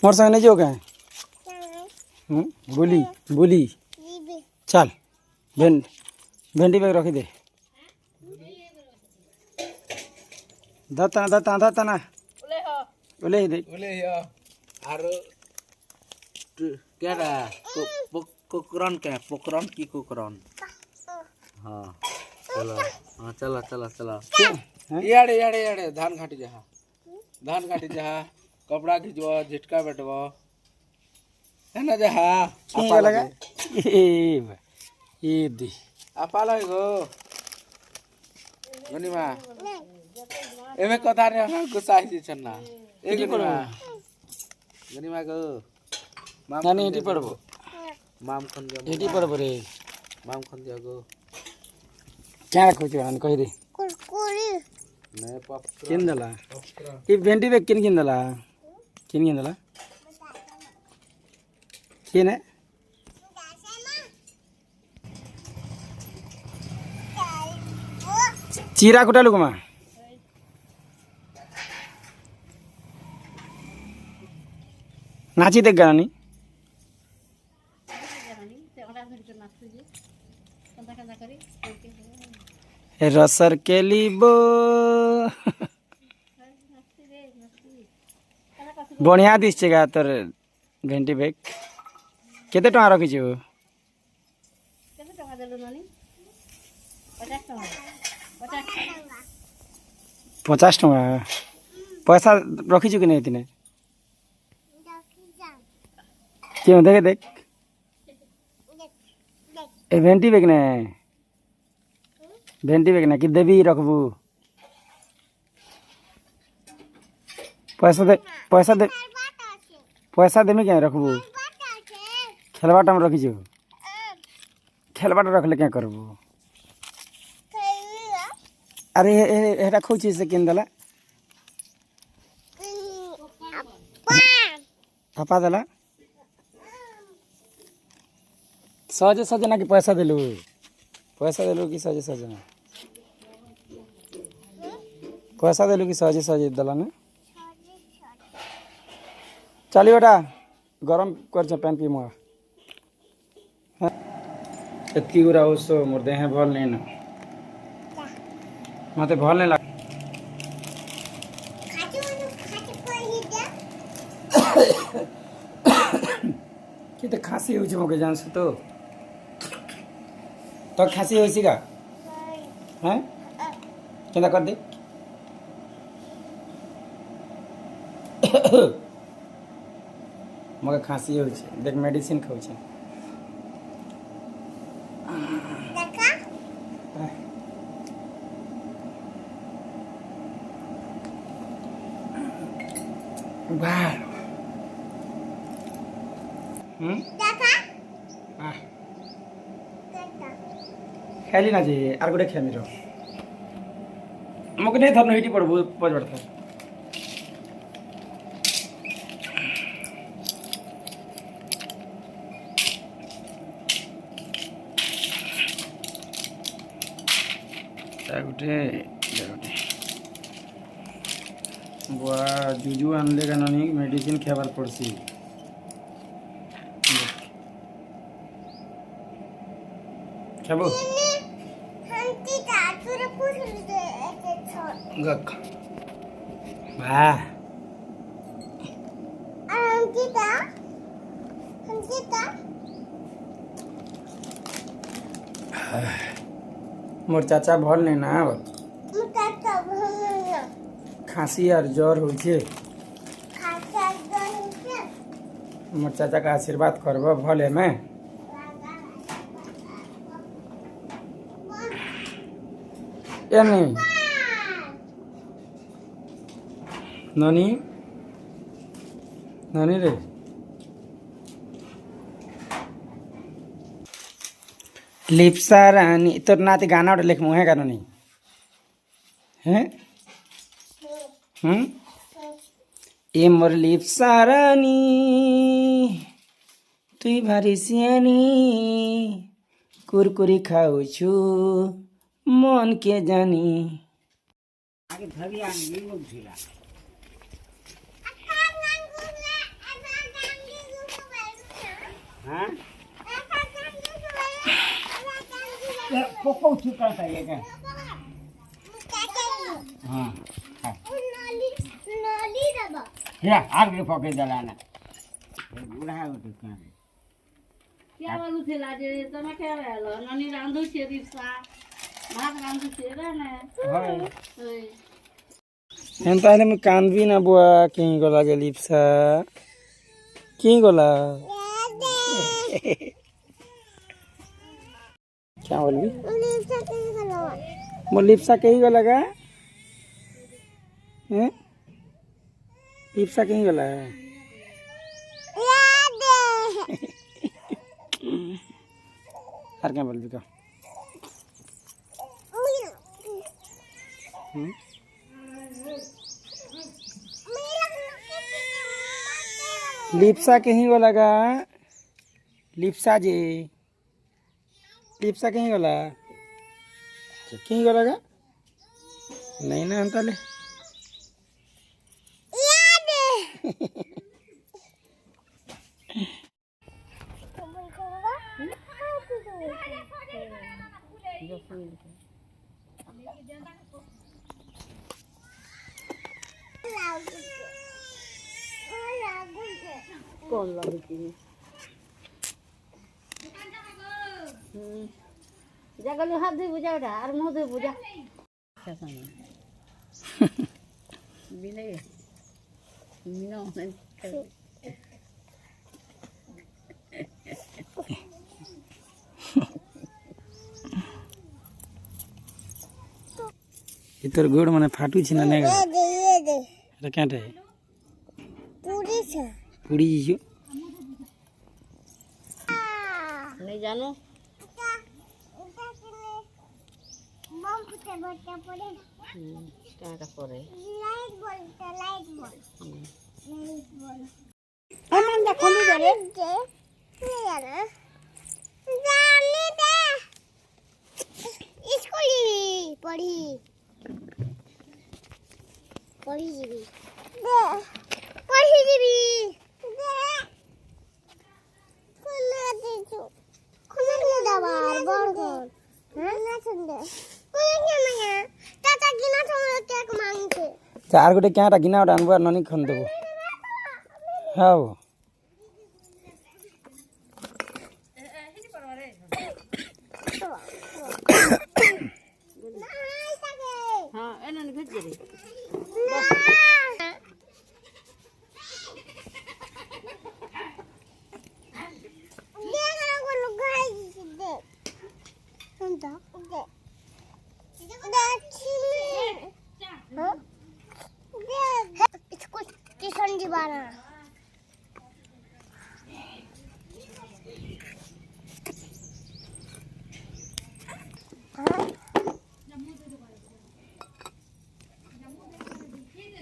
मोर संग नहीं जो गए बोली बोली चल भेंडी बैग रखी दे दत्ता ओले दे और क्या रहा कुकरन क्या पोकरन की कुकरन हाँ चलो हाँ चला चला चला याड़े याड़े याड़े धान घाटी जहा कपड़ा खींचवा झटका बैठवा है ना जहा क्या लगा ये दी आपा लगो गनीमा एमे कथा रे गुस्सा आई छन्ना ए गनीमा गो नानी एटी पड़बो माम खन दिया एटी पड़बो रे माम खन दिया गो क्या रखो छन कहि दे कुरकुरी ने पप किन दला ई भेंडी बैग किन दला किन है चीरा कुटा लुकमा नाची देख गानी रसर के लिबो बढ़िया दिशेगा तोर भेंटी बैग केते टका रखी छु 50 टका पैसा रखी छु कि नहीं तिने क्यों देख देख ए भेंटी बैग ने कि देवी रखबू पैसा दे में क्या रखबू खेलबाट में रखी छु खेलबाट रखले क्या करबू अरे एटा खोची से किन दला अपा दला सहजे सहजे ना कि पैसा देलू कि सहजे सहजे ना पैसा देलू कि सहजे सहजे दला ना चली बेटा गरम कर पैन पी मुआ एतकी गुरा ओसो मोर देह भल नहीं ना मते भल नहीं लाग कि खाँसी हो मके जान्छु तो खाँसी होइसी का हैं केंदा कर दे मके खाँसी हो देख मेडिसिन खाऊ वाह खेली ना जी आर गोटे खेमी रो मके नहीं थरनो हिटी पड़बो पजबड़ था गोटे बुआ जुजु आनले का नानी मेडिसिन खेबार पड़सी खेबो गक वाह मोर चाचा भल नहीं ना खांसी और ज्वर हो मोर चाचा का आशीर्वाद करब भले में या नहीं नानी नानी रे लिप्सा रानी तो नाती गाना उठे लिख मुहे गाना नहीं हैं ए मोर लिप्सा रानी तुई भारी सियानी कुरकुरी खाऊ छु मन के जानी। आगे धरी आन ये मुझ झूला हाँ ये पोको चुका था ये क्या हाँ या आगे पके दलाना बुढ़ा है तो क्या क्या वालू थे लाजे तमा क्या वाला ननी रांधु छे दिसा भात रांधु छे रे ना हाय ओय एन ताले में कान भी ना बुआ कहीं गोला जलीपसा कहीं गोला क्या बोल भी लिप्सा कहीं गोला का हैं लिप्सा कहीं गोला है हर क्या बोल भी का लिप्सा कहीं को लगा लिप्सा जी लिप्सा कहीं वाला कहीं को लगा नहीं ना हम ताले कौन लागी जगल हाथ दे बुझा उठा और मुंह दे बुझा कैसा नहीं बिले मीनो इतर गोड़ माने फाटू छी ना ने रे क्या रे पूरी जी नहीं जानो टाटा पड़े अमन दा खोली दे रे स्कूल पढ़ी पढ़ी जीबी दे पढ़ी जीबी दे खुले दीजो खुले दबार बर्गर ना सुंदर कोई क्या मांगा चाचा गिना थोड़ा केक मांगते चार गोटे क्या गिना उड़ा अनबर ननी खन देबो हां हां एना ने भेज दे इसको किशन जी बारा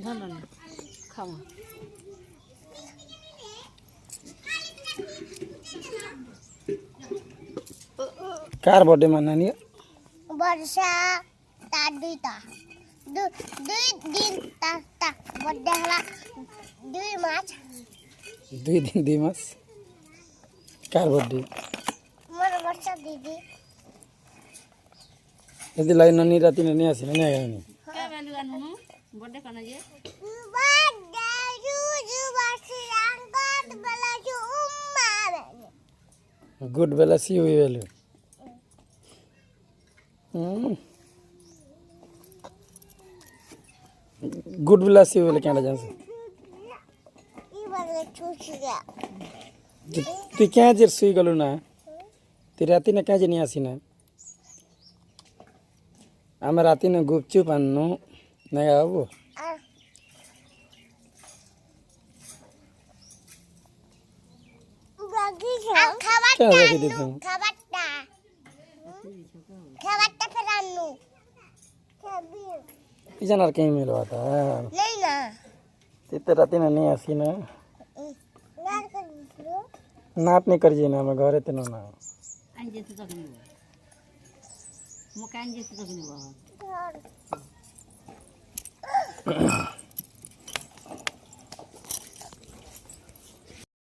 धन ना खावा कार बर्थडे माननी वर्षा ता दुईटा दुई दिन ता बर्थडे हला 2 मार्च 2 दिन 2 मास कार बर्थडे मोर वर्षा दीदी यदि लाई ननी राती ने आसी ने आनी क्या वैल्यू आनु बर्थडे करना जे बर्थडे जुजु वर्षी अंगत बला जु उम्मा गुड बेला सी हुई वेलू गुड बेला सी हुई क्या जान से ई वाले छूछ गया तू क्या जर सुई गलू ना ती राती ने क्या जनी आसी ना आम राती ने गुपचुप अन्नु नहीं आबो क्या रखी दी तुम खबरटा फिर अन्नू इजनर कहीं मिलवा था नहीं ना ते राती ने नहीं आसी ना नार कर दो नाट नहीं कर जी ना मैं घरे तेनो ना अंजे से तक नहीं मकान जे से तक नहीं है